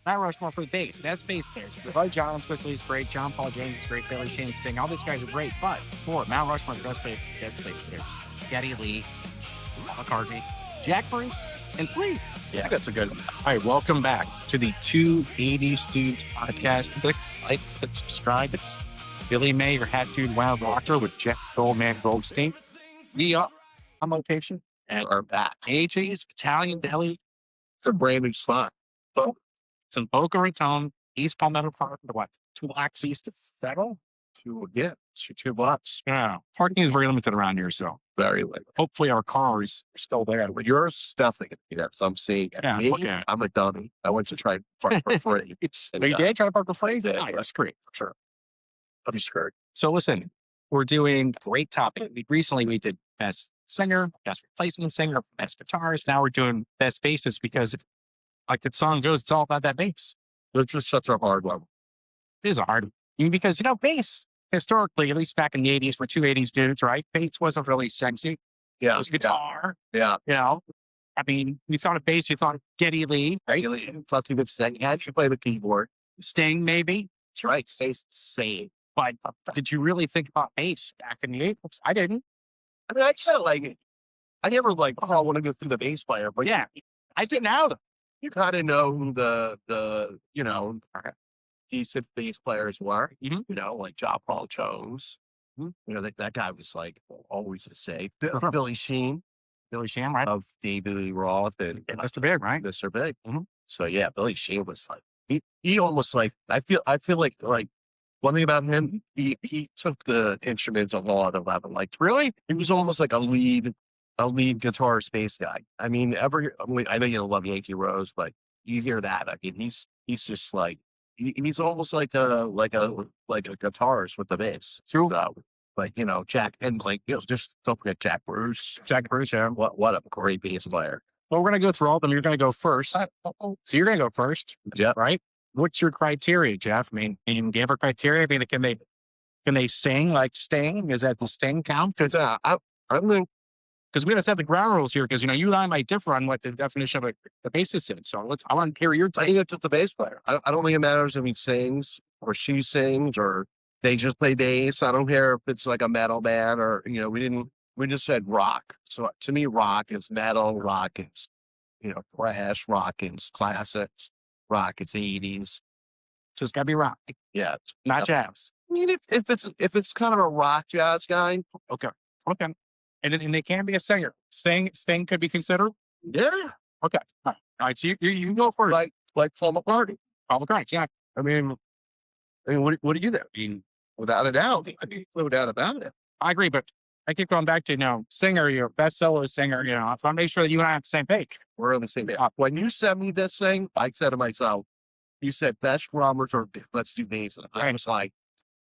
Mount Rushmore for the bass. Best bass players. Right, John Entwistle is great. John Paul James is great. Billy Sheehan, Sting. All these guys are great. But for Mount Rushmore, the best bass players. Geddy Lee, McCartney, Jack Bruce, and Flea. Yeah, that's a good one. All right, welcome back to the 280s Dudes podcast. Click like, click subscribe. It's Billy May, your hat dude, wild rocker with Jeff Goldstein. We are on location and are back. AJ's Italian Deli. It's a brand new spot. It's in Boca Raton, East Palmetto Park, what, 2 blocks east of Federal? 2 blocks. Yeah. Parking is very limited around here, so very limited. Hopefully our cars are still there. But yours is definitely going to be there, so I'm seeing it. Yeah, Me, I'm a dummy. I went to try to park for free. You did try to park for free? Yeah, that's great, for sure. I'm scared. So listen, we're doing a great topic. We did best singer, best replacement singer, best guitarist. Now we're doing best bassist because like the song goes, it's all about that bass. It's just such a hard one. It is a hard one. Because, bass, historically, at least back in the 80s, we're 2 80s dudes, right? Bass wasn't really sexy. Yeah. It was guitar. Yeah. I mean, you thought of bass, you thought of Geddy Lee. Geddy Lee. Plus he could sing. He actually play the keyboard. Sting, maybe. That's right. Stay sane. But did you really think about bass back in the 80s? I didn't. I mean, I kind of like it. I never I want to go through the bass player. But yeah, I did now. You kind of know who the decent bass players were. Mm-hmm. Like Paul Jones. Mm-hmm. That guy was always the same. Billy Sheehan. Billy Sheehan, right? Of David Lee Roth and Mr. Big, right? Mr. Big. Mm-hmm. So yeah, Billy Sheehan was he almost I feel like one thing about him, he took the instruments on a lot of level. Really? He was almost like a lead guitar space guy. I mean, I know you don't love Yankee Rose, but you hear that. I mean, he's just he's almost like a guitarist with the bass. True. Jack and just don't forget Jack Bruce. Jack Bruce, yeah. What a great bass player. Well, we're gonna go through all of them. You're gonna go first. So you're gonna go first. Yeah. Right? What's your criteria, Jeff? I mean, do you have a criteria? I mean, can they sing like Sting? Is that the Sting count? Because because we just have the ground rules here. Because you and I might differ on what the definition of the bassist is. So I want to hear your take. I think it's just the bass player. I don't think it matters if he sings or she sings or they just play bass. I don't care if it's like a metal band or we just said rock. So to me, rock is metal. Rock is thrash. Rock is classics. Rock, it's 80s. So it's gotta be rock. Yeah. Not jazz. I mean, if it's kind of a rock jazz guy. Okay. And they can be a singer. Sting could be considered? Yeah. Okay. All right. So you can go first. Like Paul McCartney. Paul McCartney, yeah. I mean, what do you think? I mean, without a doubt. No doubt about it. I agree, but I keep going back to, singer, your best solo singer, I want to make sure that you and I are on the same page. We're on the same page. When you sent me this thing, I said to myself, you said best drummers or let's do bass. And I was like,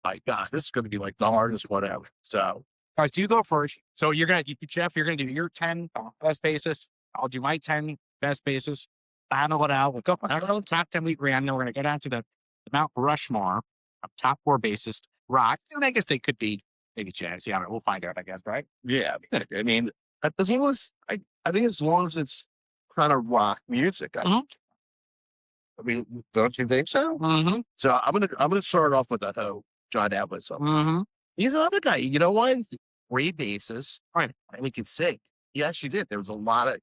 my God, this is going to be the hardest whatever. So, guys, do you go first? So Jeff, you're going to do your 10 best bassists. I'll do my 10 best bassists. Final it out. We'll go on our top 10 we agree on. Then we're going to get on to the Mount Rushmore of top 4 bassists. Rock. And I guess they could be maybe jazz. Yeah, we'll find out, I guess, right? Yeah. I mean, I think as long as it's kind of rock music, I mean, don't you think so? Mm-hmm. So I'm gonna start off with John Edwards. Mm-hmm. He's another guy. You know what? Great bassist. Right. And he can sing. He actually did. There was a lot of.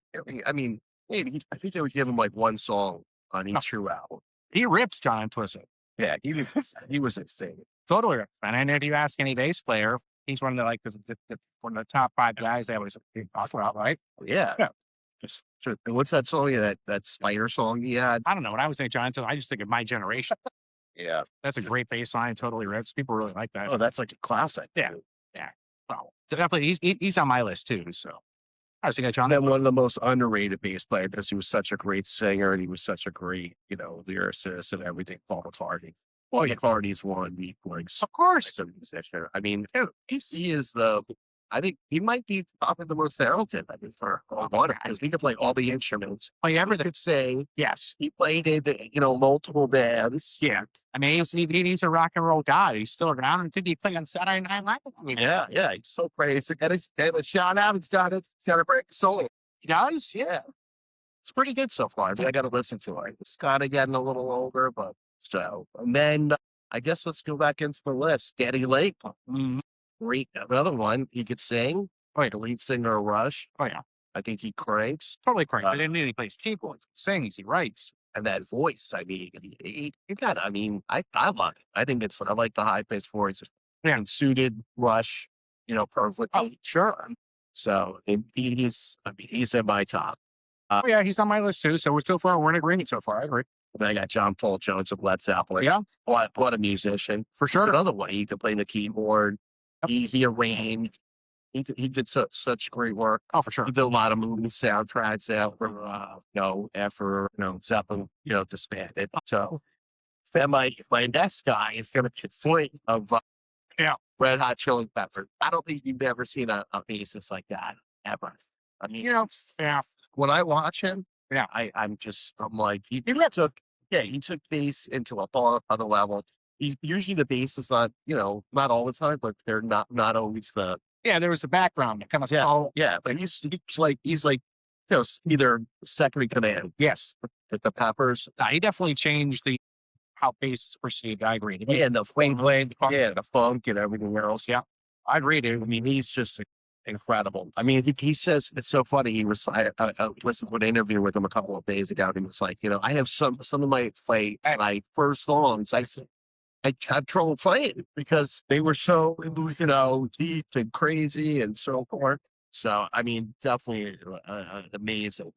I mean, maybe I think they would give him one song on each true album. He rips John Entwistle. Yeah, he was insane. Totally. And if you ask any bass player, he's one of one of the top 5 guys they always talk about, right? Yeah. What's that song? That Spider song he had? I don't know. When I was thinking John, I just think of My Generation. Yeah. That's a great bass line. Totally rips. People really like that. Oh, that's a classic. Yeah. Yeah. Well, definitely he's on my list too. So I was thinking John. Then one of the most underrated bass players because he was such a great singer and he was such a great, lyricist and everything. Paul McCartney. Well, McCartney's one weak links. Of course. Musician. I mean, he is I think he might be probably the most talented. I mean, for one, because he can play all the instruments. Oh, yeah, everything. He could sing. Yes. He played in, multiple bands. Yeah. I mean, he's a rock and roll guy. He's still around. And did he play on Saturday Night Live? Yeah. He's so crazy. And a shout out. He's got a great solo. He does? Yeah. it's pretty good so far. I mean, I got to listen to it. It's kind of getting a little older, but so. And then I guess let's go back into the list. Geddy Lee, great, another one. He could sing. Oh, yeah. The lead singer of Rush. Oh, yeah. I think he cranks. Totally cranks. But then he plays keyboards, sings, he writes. And that voice, I mean, he got, I mean, I love it. I think I like the high pitched voice. Yeah. And suited Rush, perfectly. Oh, sure. So he's in my top. Oh, yeah, he's on my list too. So we're in agreement so far. I agree. Then I got John Paul Jones of Led Zeppelin. Yeah. What a musician. For sure. He's another one. He could play the keyboard. Yep. He arranged. He did such great work. Oh, for sure. He did a lot of movie soundtracks after Zeppelin, disbanded. So then my next guy is going to be Flea of Red Hot Chili Peppers. I don't think you've ever seen a bassist like that ever. I mean, when I watch him, I'm like, he took bass into a whole other level. He's usually the bass is not, not all the time, but they're not always the. Yeah, there was the background that kind of but he's like either second in command. Yes, with the Peppers. He definitely changed how bass is perceived. I agree. And the funk, the funk and everything else. Yeah, I agree, dude. I mean, he's just incredible. I mean, he says it's so funny. He was I listened to an interview with him a couple of days ago, and he was like, I have some of my first songs. I had trouble playing because they were so, deep and crazy and so forth. So, I mean, definitely amazing.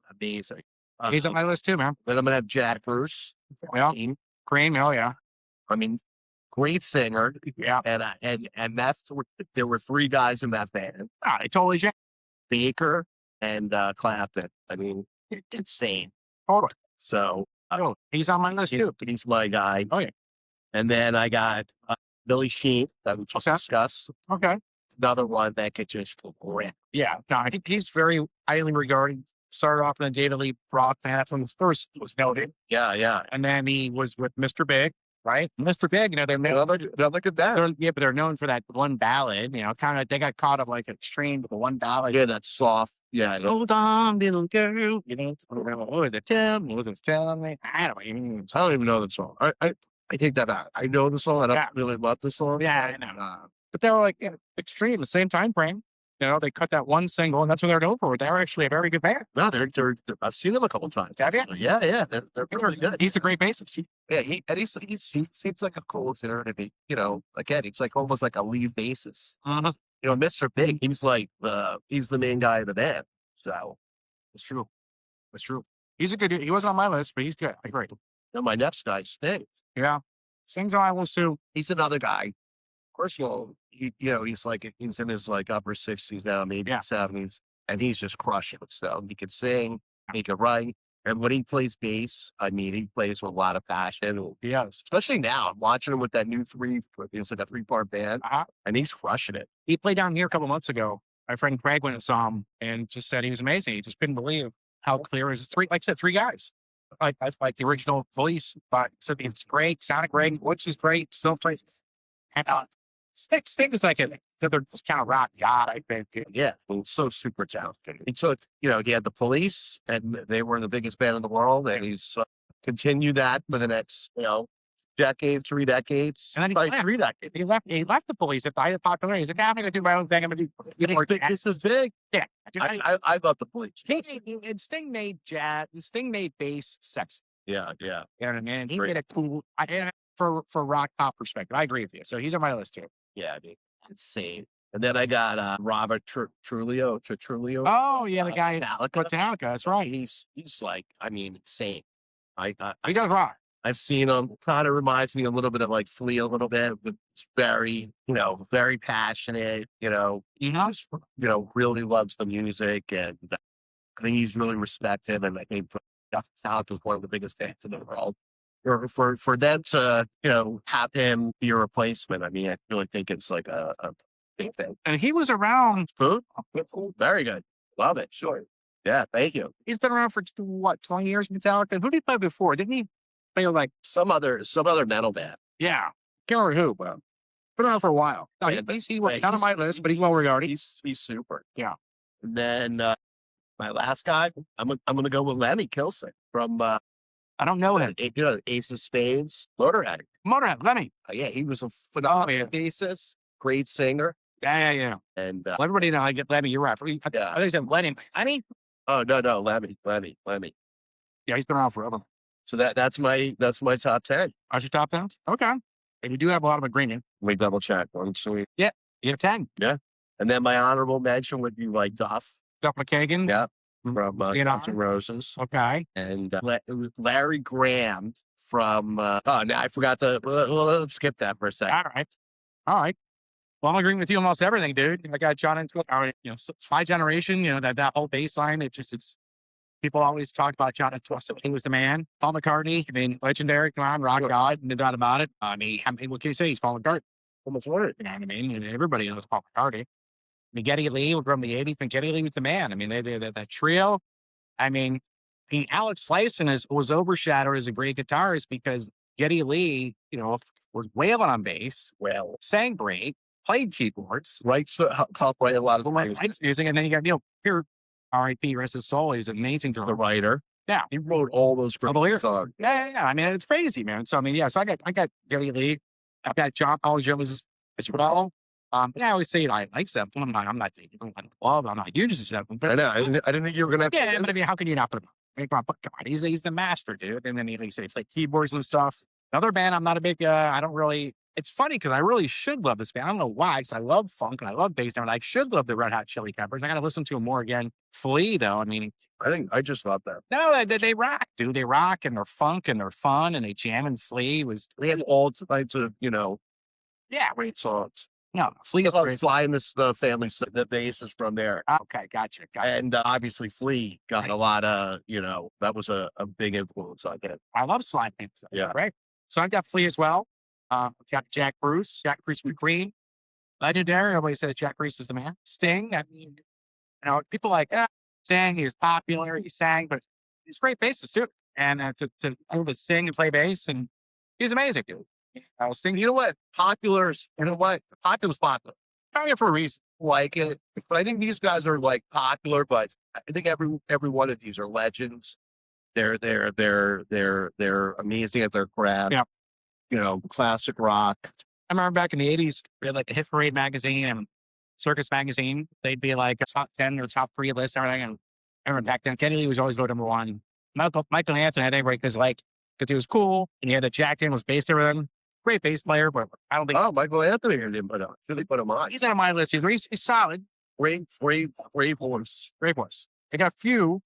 He's on my list too, man. Then I'm going to have Jack Bruce. Yeah. Cream, yeah. I mean, great singer. Yeah. And there were three guys in that band. I totally changed. Baker and Clapton. I mean, insane. Totally. So, he's on my list too. He's my guy. Oh, yeah. And then I got Billy Sheehan that we just discussed. Okay. Another one that could just rip. Yeah. No, I think he's very highly regarded. Started off in the Geddy Lee Roth band when his first was noted. Yeah. And then he was with Mr. Big, right? Mr. Big, they're known. Look at that. But they're known for that one ballad, kind of, they got caught up like extreme with the one ballad. Yeah, that's soft. Yeah. Hold on, little girl. What was it? Tell me. I don't even know the song. I take that back. I know the song. I don't really love the song. Yeah, I know. But they were like extreme, the same time frame. They cut that one single, and that's what they're known for. They're actually a very good band. No, they're I've seen them a couple times. Have you? Yeah. They're really good. He's a great bassist. He seems like a cool singer to me. Again, he's like almost like a lead bassist. Mr. Big, he's like he's the main guy of the band. So it's true. He's a good dude. He wasn't on my list, but he's good. I agree. And my next guy, Sting. Yeah. Sting's on my list too. He's another guy. First of all, he's in his upper 60s now, maybe 70s, and he's just crushing it. So he can sing, he can write, and when he plays bass, I mean, he plays with a lot of passion. Yes. Especially now, I'm watching him with that new it's like a 3-part band, and he's crushing it. He played down here a couple months ago. My friend Craig went and saw him and just said he was amazing. He just couldn't believe how clear his three guys. Like the original Police, but so it's great, sounded great, which is great, still plays. And Sting is like they're just kind of rock god, I think. Yeah, so super talented. He took, he had the Police, and they were the biggest band in the world, and he's continued that for the next, decade, 3 decades. And then 3 decades. He left the Police at the height of popularity. He's like, I'm going to do my own thing. I'm going to do This is big. Yeah. I love the Police. And Sting made jazz, and Sting made bass sexy. Yeah. You know what I mean? He made a cool, for rock pop perspective. I agree with you. So he's on my list too. Yeah, dude. Insane. And then I got Robert Trujillo. Oh, yeah, the guy Metallica. That's right. He's like, I mean, insane. He does rock. I've seen him. Kind of reminds me a little bit of like Flea a little bit, but it's very, very passionate. Really loves the music, and I think he's really respected. And I think Metallica is one of the biggest fans in the world. For them to, have him be a replacement, I mean, I really think it's like a big thing. And he was around. Very good. Love it. Sure. Yeah, thank you. He's been around for 20 years, Metallica. Who did he play before? Didn't he play like some other metal band? Yeah. Can't remember who, but been around for a while. No, he's not on my list, but he's well regarded. He's super. Yeah. And then My last guy, I'm going to go with Lemmy Kilmister from I don't know him. Ace of Spades, Motorhead. Motorhead, Lemmy. Yeah, he was a phenomenal bassist, great singer. Yeah. And well, everybody know I get Lemmy. You're right. I think you said Lenny. Lenny? Oh no, Lemmy. Yeah, he's been around forever. So that's my top 10. That's your top 10? Okay. And you do have a lot of agreement. Let me double check. Yeah, you have 10. Yeah. And then my honorable mention would be like Duff. Duff McKagan. Yeah. From Guns N' Roses. Okay. And Larry Graham from, no, I forgot let's skip that for a second. All right. Well, I'm agreeing with you almost everything, dude. I got John Entwistle. My generation, that whole bass line, it's people always talk about John Entwistle. He was the man. Paul McCartney, I mean, legendary, come on, rock god, no doubt about it. I mean, what can you say? He's Paul McCartney. Almost word. You know what I mean? And everybody knows Paul McCartney. I mean, Geddy Lee from the 80s, but Geddy Lee was the man. I mean, they did that trio. I mean, Alex Slayson was overshadowed as a great guitarist because Geddy Lee, was wailing on bass, sang great, played keyboards, helped write a lot of the music, and then you got here, R.I.P. rest his soul. He's an amazing drummer. The writer. Yeah, he wrote all those great songs. Yeah. I mean, it's crazy, man. So I mean, so I got Geddy Lee. I've got John Paul Jones as well. I always say I like Zeppelin. I'm not huge as Zeppelin. I know. I didn't think you were gonna. Yeah, but I mean, how can you not put him? God, he's the master, dude. And then he said it's like keyboards and stuff. Another band, I'm not a big. I don't really. It's funny because I really should love this band. I don't know why, because I love funk and I love bass. And I should love the Red Hot Chili Peppers. I got to listen to them more again. Flea, though, I mean, I think I just love them. No, they rock, dude. They rock and they're funk and they're fun and they jam. And Flea they have all types of great songs. No, Flea is great. Fly in the family, the bass is from there. Okay, gotcha. And obviously Flea got a lot of, that was a big influence on it. I love slime. Yeah. Right. So I've got Flea as well. Got Jack Bruce with Green. Legendary. Everybody says Jack Bruce is the man. Sting. I mean, people like, Sting, he was popular, he sang, but he's a great bassist too. And to be able to sing and play bass, and he's amazing, dude. Sting, you know what? Popular's popular. Probably for a reason. Like it, but I think these guys are like popular. But I think every one of these are legends. They're amazing at their craft. Yeah. Classic rock. I remember back in the 80s, we had like a Hit Parade magazine and Circus magazine. They'd be like a top 10 or top 3 list and everything. And I remember back then, Geddy Lee was always voted number 1. Michael Anthony had everybody because he was cool and he had a Jack Daniels bass there with him. Great bass player, but I don't think. Oh, Michael Anthony didn't put him. Should they put him on? He's not on my list. He's solid. Great voice. Great voice. I got a few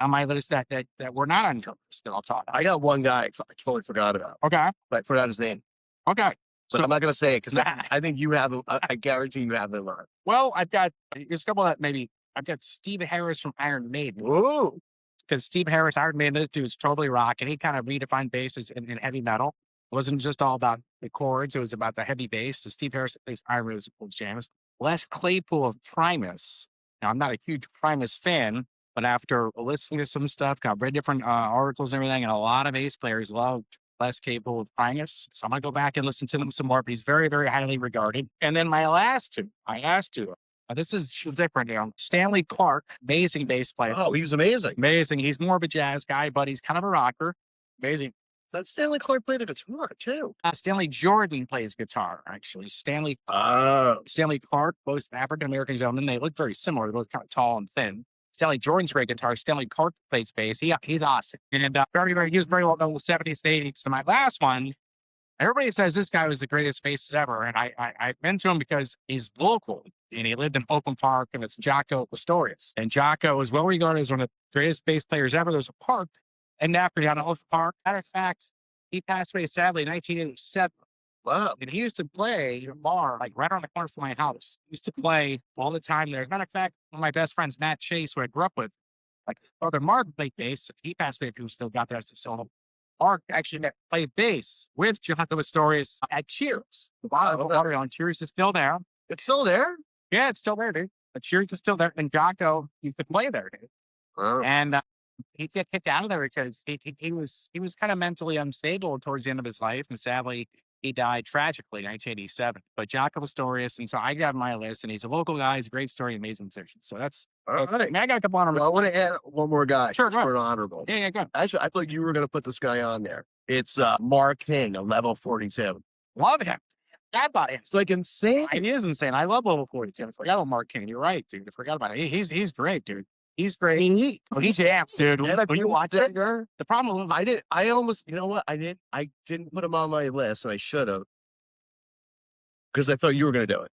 on my list that were not on your list that I'll talk about. I got one guy I totally forgot about. Okay. But I forgot his name. Okay. But I'm not going to say it because I think you have him. I guarantee you have them on. Well, there's a couple that maybe, I've got Steve Harris from Iron Maiden. Ooh. Because Steve Harris, Iron Maiden, this dude's totally rock, and he kind of redefined basses in heavy metal. It wasn't just all about the chords, it was about the heavy bass. So Steve Harris thinks Iron Maiden was cool jams. Les Claypool of Primus. Now, I'm not a huge Primus fan, but after listening to some stuff, I've read different articles and everything, and a lot of bass players loved Les Claypool of Primus. So I'm going to go back and listen to them some more, but he's very, very highly regarded. And then my last two, this is different now. Stanley Clarke, amazing bass player. Oh, he's amazing. Amazing. He's more of a jazz guy, but he's kind of a rocker. Amazing. That Stanley Clarke played a guitar too. Stanley Jordan plays guitar, actually. Stanley Clarke, both African-American gentlemen, they look very similar. They're both kind of tall and thin. Stanley Jordan's a great guitar. Stanley Clarke plays bass. He's awesome. And he was very well known in the 70s and 80s. So my last one, everybody says this guy was the greatest bassist ever. And I've been to him because he's local and he lived in Oakland Park, and it's Jaco Pastorius. And Jaco is well regarded as one of the greatest bass players ever. There's a park in Napoli on Oakland Park. Matter of fact, he passed away sadly in 1987. Wow. And he used to play a bar like right around the corner from my house. He used to play all the time there. Matter of fact, one of my best friends, Matt Chase, who I grew up with, like brother Mark played bass. He passed away, who still got there. So Mark actually played bass with Jaco Pastorius at Cheers. Wow. Cheers is still there. It's still there? Yeah, it's still there, dude. But Cheers is still there. And Jaco used to play there, dude. Oh. And he got kicked out of there because he was kind of mentally unstable towards the end of his life. And sadly, He died tragically in 1987. But Jaco Pastorius, and so I got my list, and he's a local guy. He's a great story, amazing musician. So that's. All right. I mean, I got a couple honorable. Well, I want to add one more guy. Sure, for an honorable. Yeah, go. Actually, I thought you were going to put this guy on there. It's Mark King of Level 42. Love him. Forgot about him. It's like insane. It is insane. I love Level 42. I forgot about Mark King. You're right, dude. I forgot about it. He's great, dude. He's great. He jams, dude. When you watch it, the problem I almost, you know what? I didn't put him on my list, and I should have, because I thought you were going to do it.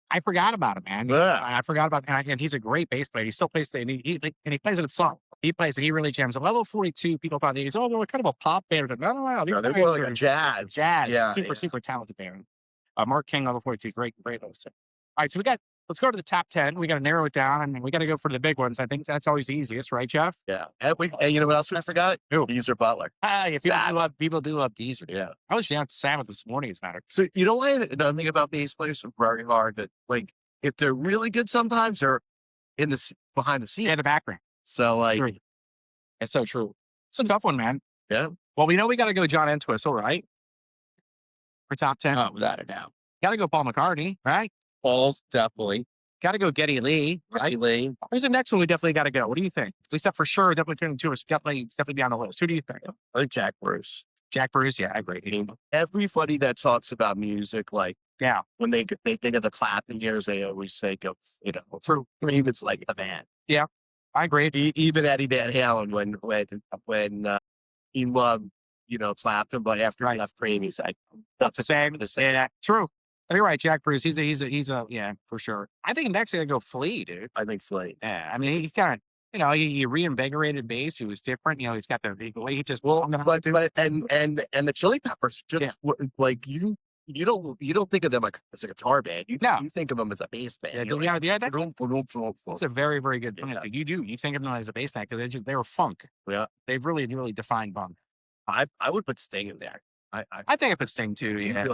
I forgot about him, man. Yeah. I forgot about him. And he's a great bass player. He still plays, and he plays a good song. He plays, and he really jams. At Level 42, people thought he's, they're kind of a pop band. No. They're more like a jazz. Yeah, super talented band. Mark King, Level 42, great host. All right, so let's go to the top 10. We got to narrow it down, and we got to go for the big ones. I think that's always the easiest, right, Jeff? Yeah. And you know what else I forgot? Who? Geezer Butler. People do love Geezer. Yeah. I was down to Sabbath this morning, as a matter of fact. So, you know what? Another thing about bass players are very hard to, like, if they're really good sometimes, they're behind the scenes. In the background. So, like. True. It's so true. It's a tough one, man. Yeah. Well, we know we got to go John Entwistle, right? For top 10. Oh, without a doubt. Got to go Paul McCartney, right? Paul's definitely. Got to go Geddy Lee. Geddy Lee. Who's the next one we definitely got to go? What do you think? At least that for sure, definitely turning to us. Definitely be on the list. Who do you think? I think Jack Bruce. Jack Bruce, yeah, I agree. Everybody that talks about music, like, yeah, when they think of the Clapton years, they always think of, True. It's like the band. Yeah, I agree. Even Eddie Van Halen, when he loved, Clapton, but after he left Cream, he's like, that's the same. Yeah, true. You're right, Jack Bruce. He's a yeah, for sure. I think next I go Flea, dude. I think Flea. Yeah, I mean, he kind of, he reinvigorated bass. He was different. He's got the way he just. Well, but and the Chili Peppers just like you don't think of them as a guitar band. You think of them as a bass band. That's a very, very good point. Yeah. You think of them as a bass band because they were funk. Yeah, they've really defined funk. I would put Sting in there. I think I put Sting too. Yeah.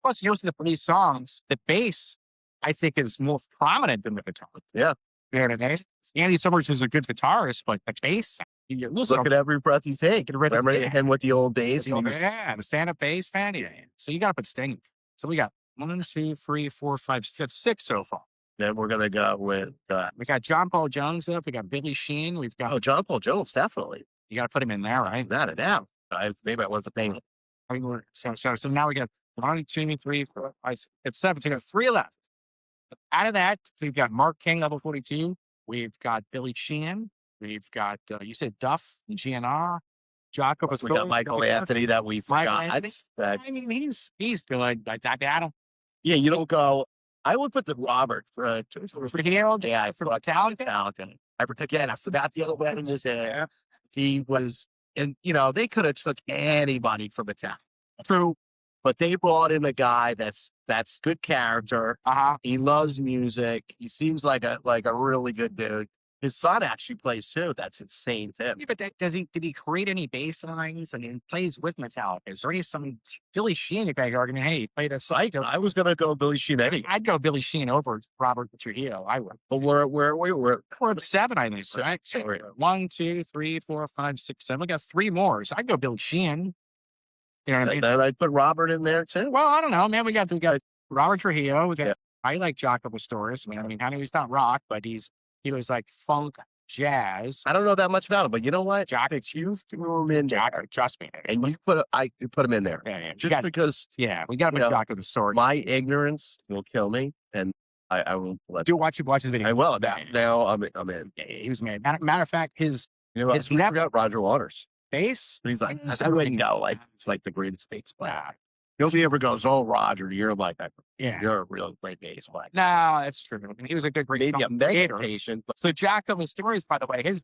Plus, you listen to these songs, the bass, I think, is more prominent than the guitar. Yeah. You know what I mean? Andy Summers is a good guitarist, but the bass, look at Every Breath You Take. Remember him with the old days? Yeah, the stand-up bass fan. Yeah. So you got to put Sting. So we got 1, 2, 3, 4, 5, 6 so far. Then we're going to go with... we got John Paul Jones up. We got Billy Sheehan. We've got... Oh, John Paul Jones, definitely. You got to put him in there, right? Without a doubt. Maybe I wasn't paying. So now we got 1, 2, 3, 4, 5, 6, 7. So we got 3 left. Out of that, we've got Mark King, Level 42. We've got Billy Sheehan. We've got, you said Duff, GNR, Jaco. We got Michael Anthony that we forgot. I mean, he's good. I don't. Yeah, you don't go. I would put the Robert for Trujillo. Yeah, I forgot Metallica. I forgot the other one in his head. He was, and they could have took anybody from Metallica. True. But they brought in a guy that's good character. He loves music. He seems like a really good dude. His son actually plays too. That's insane too. Yeah, but did he create any bass lines? And he plays with Metallica. Is there some Billy Sheehan argument? Hey, he played a side. I was gonna go Billy Sheehan. I'd go Billy Sheehan over Robert Trujillo. I would. But we're at 7, I think. So right. 1, 2, 3, 4, 5, 6, 7. We got 3 more. So I'd go Billy Sheehan. You know what I mean? Then I'd put Robert in there too. Well, I don't know, man. We got Robert Trujillo. We got, I like Jaco Pastorius. I mean, I know he's not rock, but he was like funk, jazz. I don't know that much about him, but you know what? Jaco, you threw him in Jaco, trust me. And I put him in there. Yeah. Just because. Yeah, we got to put Jaco Pastorius. My ignorance will kill me, and I will let you watch his video. I will. Now I'm in. Yeah, he was mad. Matter of fact, his never Roger Waters. Bass? He's like, I wouldn't go. Like, it's like the greatest bass player. Nobody ever goes, oh, Roger, you're like that. Yeah. You're a real great bass player. No, that's true. I mean, he was a good, great maybe a mega patient. So Jaco Pastorius, by the way, his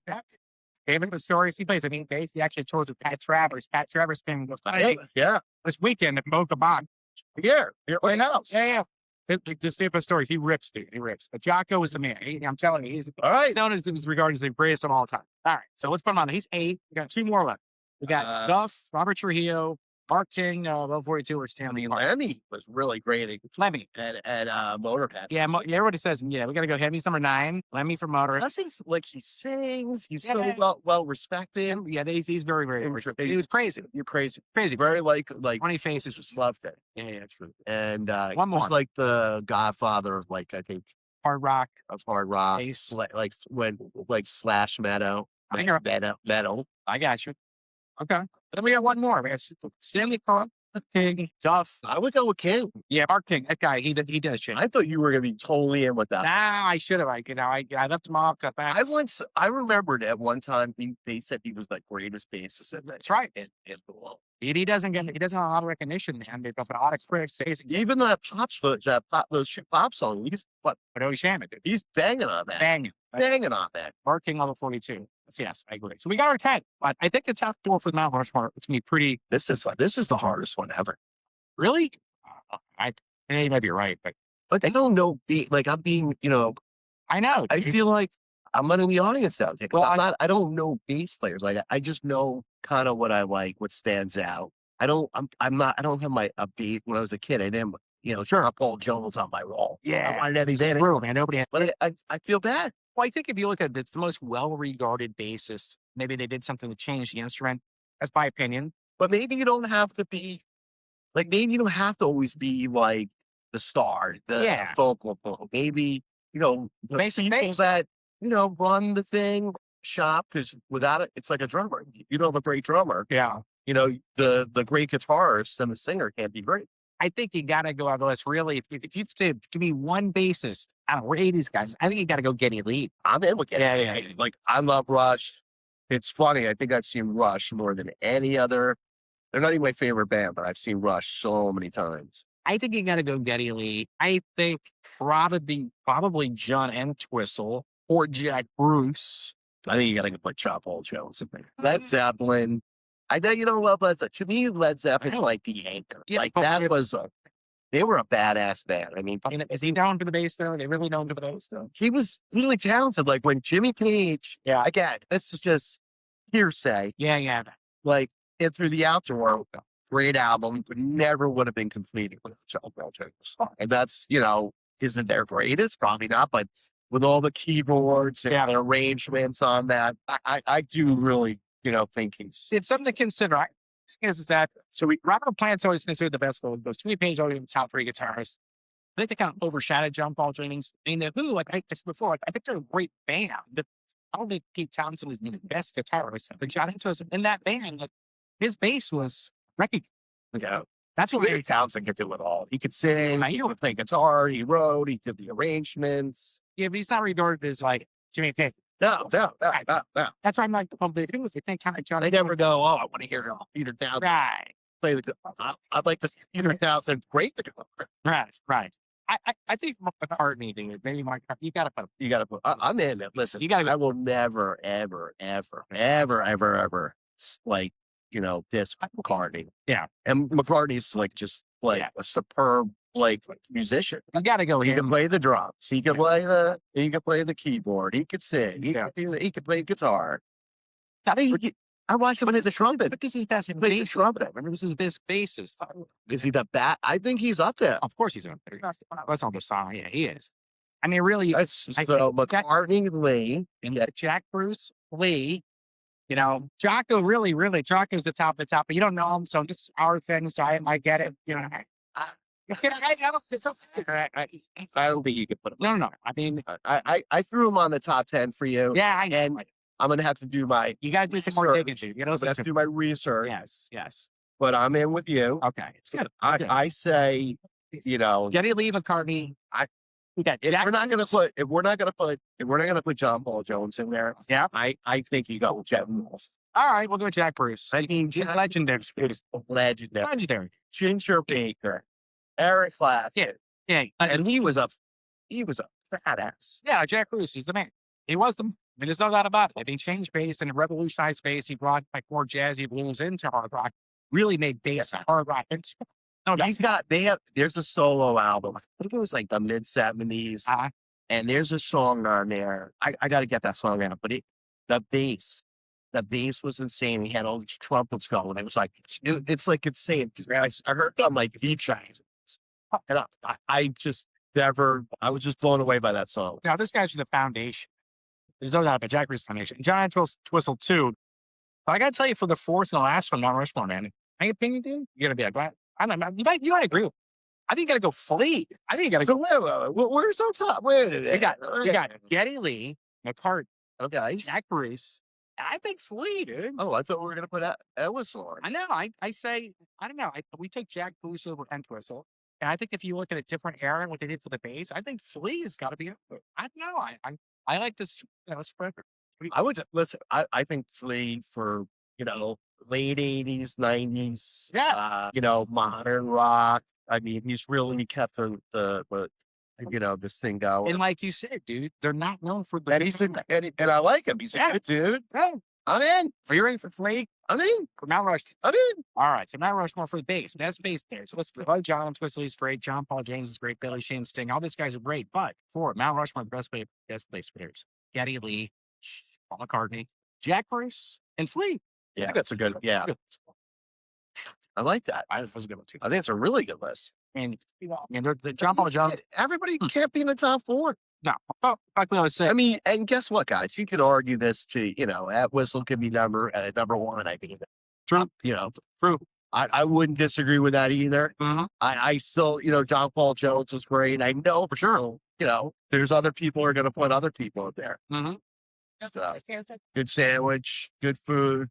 David Pastorius, he plays a neat bass. He actually toured with Pat Travers. Pat Travers came this weekend at Boca Bon. Here right now. Yeah. This David Pastorius, he rips, dude. He rips. But Jaco is the man. I'm telling you, he's known as regarded as the greatest of all time. All right, so let's put him on. He's 8. We got 2 more left. We got Duff, Robert Trujillo, Mark King, Level 42 or Stanley. Lemmy was really great Lemmy. at Motorhead. Yeah, everybody says, yeah, we got to go. Heavy's number 9. Lemmy for Motorhead. Plus, like he sings, he's so well respected. Yeah, he's very, very. He was crazy. You're crazy. Very like 20 Faces. Just loved it. Yeah, true. And one more. was like the godfather of I think hard rock. Bass. Like when Slash Meadow. Metal. I got you. Okay. Then we got one more. We got Stanley King, Duff. I would go with King. Yeah, Mark King. That guy, he does shit. I thought you were going to be totally in with that. Nah, I should have. I left him off. Got back. I remembered at one time they said he was the greatest bassist in That's right. In the world. He doesn't have a lot of recognition, man. They've got a lot of critics saying even those pop song. But Shaman, dude. He's banging on that. Banging on that. Mark King level 42. Yes, I agree. So we got our 10. But I think the top 4 for Mount Rushmore, it's gonna be pretty. This is the hardest one ever. Really? You might be right, but I don't know. I'm being, I know. I feel like I'm letting the audience down. Well, I don't know bass players. I just know kind of what I like, what stands out. I don't have a beat. When I was a kid, I didn't, sure, I Paul Jones on my roll. Yeah. I wanted everything. Man, nobody had. But I feel bad. Well, I think if you look at it, it's the most well-regarded bassist. Maybe they did something to change the instrument. That's my opinion. But maybe you don't have to be, maybe you don't have to always be like the star, the vocal. Maybe, the people that, run the thing, shop, because without it, it's like a drummer. You don't have a great drummer. Yeah. The great guitarist and the singer can't be great. I think you got to go on the list. Really, if you have to be one bassist out of 80s guys, I think you got to go Geddy Lee. I'm in with Geddy. Yeah. I love Rush. It's funny. I think I've seen Rush more than any other. They're not even my favorite band, but I've seen Rush so many times. I think you got to go Geddy Lee. I think probably John Entwistle or Jack Bruce. I think you got to go put Paul Jones in there. Led Zeppelin. I know you don't love Led Zeppelin. To me, Led Zeppelin's like the anchor. Yeah, they were a badass band. I mean, is he known for the bass though? Are they really known for the bass though? He was really talented. Like when Jimmy Page, again, this is just hearsay. Yeah. And Through the Outdoor, great album, but never would have been completed without John Paul Jones. And that's, isn't their greatest? Probably not, but with all the keyboards and the arrangements on that, I do really, think it's something to consider. Is that Robert Plant's always considered the best vocal. Jimmy Page always top 3 guitarists. I think they kind of overshadowed John Paul Jones. I mean, the Who, like I said before, I think they're a great band. But I don't think Pete Townsend was the best guitarist. But John was in that band. His bass was recognized. That's what Pete Townsend could do it all. He could sing. He could play guitar. He wrote. He did the arrangements. Yeah, but he's not regarded as like Jimmy Page. No. That's why I'm like, they do. They think kind of John. They never go, I want to hear Peter Townsend play the guitar. I'd like to see Peter Townsend break the guitar. Right. I think McCartney, dude. Maybe McCartney. You got to put. I'm in it. Listen, you got to. I will never, ever diss McCartney. Yeah, and McCartney's a superb musician. You got to go. He can play the drums. He can play the keyboard. He could sing. He could play guitar. I watched him play the trumpet. But this is best. He played the trumpet. Remember, this is his bassist. Is he the bat? I think he's up there. Of course he's up there. That's not the song. Yeah, he is. I mean, really. McCartney, Lee, and Jack Bruce, Lee. Jaco Jaco's the top of the top, but you don't know him, so this is our thing. So I get it. It's okay. I don't think you could put him. No. I mean, I threw him on the top 10 for you. Yeah, I know. And I'm gonna have to do my. You got to do some more digging. I have to do my research. Yes. But I'm in with you. Okay, it's good. I say, Geddy Lee, McCartney. If we're not gonna put John Paul Jones in there. Yeah, I think you go with Jeff Mills. All right, we'll go with Jack Bruce. I mean, he's legendary. Legendary. Ginger Baker, Eric Clapton. Yeah, and he was a badass. Yeah, Jack Bruce, he's the man. He was the. I mean, there's no doubt about it. He changed bass and revolutionized bass. He brought more jazzy blues into hard rock. Really made bass hard rock. There's a solo album. I think it was like the mid 70s. And there's a song on there. I got to get that song out. But the The bass was insane. He had all these trumpets going. It was like, it's like insane. I heard it on like DJs. And I just never, I was just blown away by that song. Now, this guy's the foundation. There's no doubt about Jack Bruce's foundation. John Entwistle too. But I got to tell you, for the fourth and the last one, Mount Rushmore, man, my opinion, dude, you're going to be like, I don't know, you might agree with me. I think you got to go Flea. I think you got to go. Where's on top? Wait a minute. You got Geddy Lee, McCartney, Okay. Jack Bruce, and I think Flea, dude. Oh, I thought we were going to put Entwistle on. I know. I say, I don't know. We took Jack Bruce over Entwistle. And I think if you look at a different era and what they did for the bass, I think Flea has got to be up there. I don't know. I like this, spread. I would listen. I think Flea for, late 80s, 90s, modern rock. I mean, he's really kept the this thing going. And like you said, dude, they're not known for the. And I like him. He's a good dude. Yeah. I'm in. Are you ready for Flea? I'm in. For Mount Rushmore. I'm in. All right. So Mount Rushmore for the bass. Best bass players. So let's go. John Entwistle is great. John Paul James is great. Billy Sheehan and Sting. All these guys are great. But for Mount Rushmore, the best bass players. Geddy Lee, Paul McCartney, Jack Bruce, and Flea. Yeah, I think that's a good. Yeah, I like that. That was a good one too. I think it's a really good list. And the John Paul Jones. Everybody can't be in the top four. No, like we always say. I mean, and guess what, guys? You could argue this to Entwistle could be number one. I think. True. True. I wouldn't disagree with that either. Mm-hmm. I still, John Paul Jones was great. I know for sure. There's other people who are going to put other people in there. Mm-hmm. So, good sandwich, good food.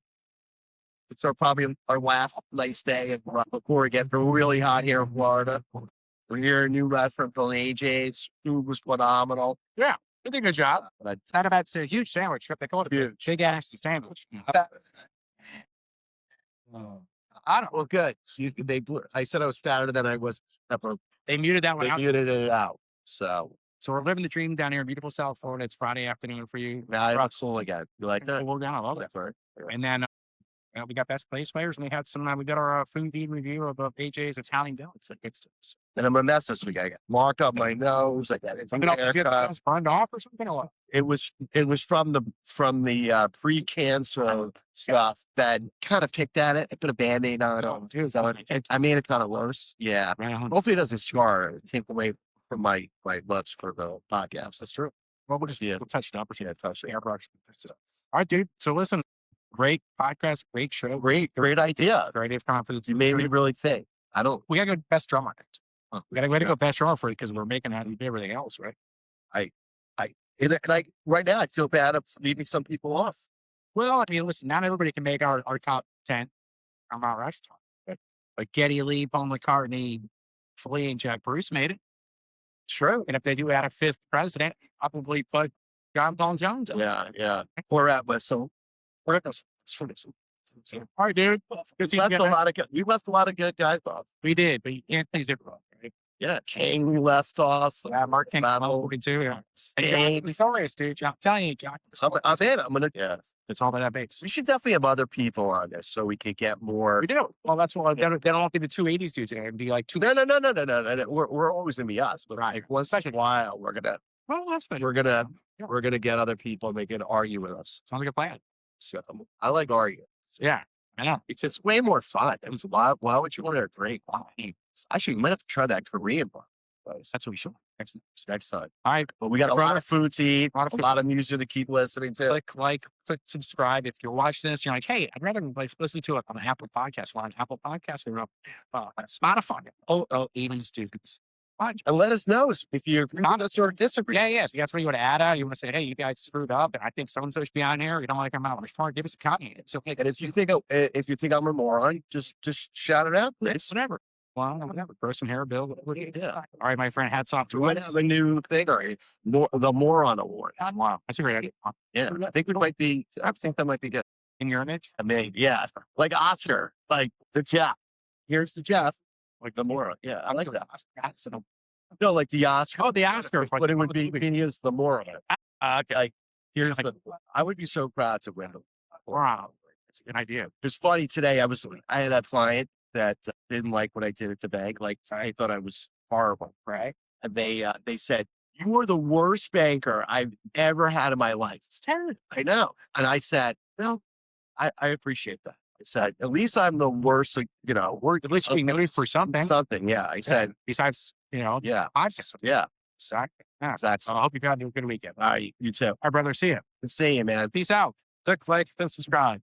It's probably our last nice day before we get really hot here in Florida. We're here in a new restaurant called AJ's. Food was phenomenal. Yeah, they did a good job. But It's not about it's a huge sandwich. They call it a big ass sandwich. I don't. well, good. I said I was fatter than I was. They muted that one They out. muted it out. So we're living the dream down here in beautiful South Florida. It's Friday afternoon for you. now I Russell again. You like that? We're down. I love that. And then we got best place players, and we had we got our food feed review of AJ's Italian delights. And I'm a mess this week. I got mark up my nose. I got it. Burned off or something. Or what? It was from the pre-cancer stuff that kind of picked at it. I put a Band-Aid on it. Dude, So I made it kind of worse. Yeah. Hopefully it doesn't scar or take away from my lips for the podcast. That's true. Well, we'll just Yeah. we'll touch it up. Yeah, touch it. Airbrush. All right, dude. So listen, great podcast, great show, Great idea. great idea of confidence. You made me really think. We gotta go best drummer. Huh. We gotta go best drummer for it because we're making that and everything else, right? And right now I feel bad of leaving some people off. Well, I mean, listen, not everybody can make our top 10 on Mount Rushmore. But Geddy Lee, Paul McCartney, Flea, and Jack Bruce made it. True. And if they do add a fifth president, probably put John Paul Jones in. Yeah. Or Entwistle. All right, dude. We left a lot of good guys off. We did, but you can't please everyone. Right? Yeah, King we left off. Mark King, Babel, 42. Yeah. Sting. Pastorius, dude. I'm telling you, John. I'm in. I'm gonna. Yeah. It's all about that base. We should definitely have other people on this so we could get more. We do. Well, that's why they don't be the 280s dudes. It'd be like two. No. We're always gonna be us. But Right. like once in a while, we're gonna get other people and they can argue with us. Sounds like a plan. So I like arguing. Yeah, I know. It's way more fun. Why would you want to drink? Actually, you might have to try that Korean bar. That's what we should. Next time. All right. But we got a lot of food to eat, a lot of music to keep listening to. Click, subscribe. If you're watching this, you're like, hey, I'd rather listen to it on an Apple Podcast. We're on Apple Podcast. We're on Spotify. Oh, 80s dudes. And let us know if you're honest or disagree. Yeah. If you got something you want to add out, you want to say, hey, you guys screwed up, and I think so and so should be on here. You don't like them out. Give us a comment. It's okay. And if you think I'm a moron, just shout it out, please. Whatever. Well, whatever. Grow some hair, Bill. Yeah. All right, my friend. Hats off to We might us. have a new thing, the Moron Award. Wow, that's a great idea. Yeah, I think that might be good. In your image? I mean, yeah, like Oscar, like the Jeff. Here's the Jeff, like the moron. Yeah, I like that. No, like the Oscar. Oh, the Oscar. But it would be he is the moron. Okay. Like here's I would be so proud to win. Wow, that's a good idea. It's funny today. I had a client that didn't like what I did at the bank. Like I thought I was horrible, right? And they said, "You are the worst banker I've ever had in my life." It's terrible. I know. And I said, "No, I appreciate that. I said, at least I'm the worst, you know, We're at least being noted for something. something. Yeah. I said, Besides, you know, yeah, podcast. yeah, Exactly. Yeah. exactly. I hope you've had a good weekend. All right. You too. All right, brother. See you. Good seeing you, man. Peace out. Click, like, and subscribe.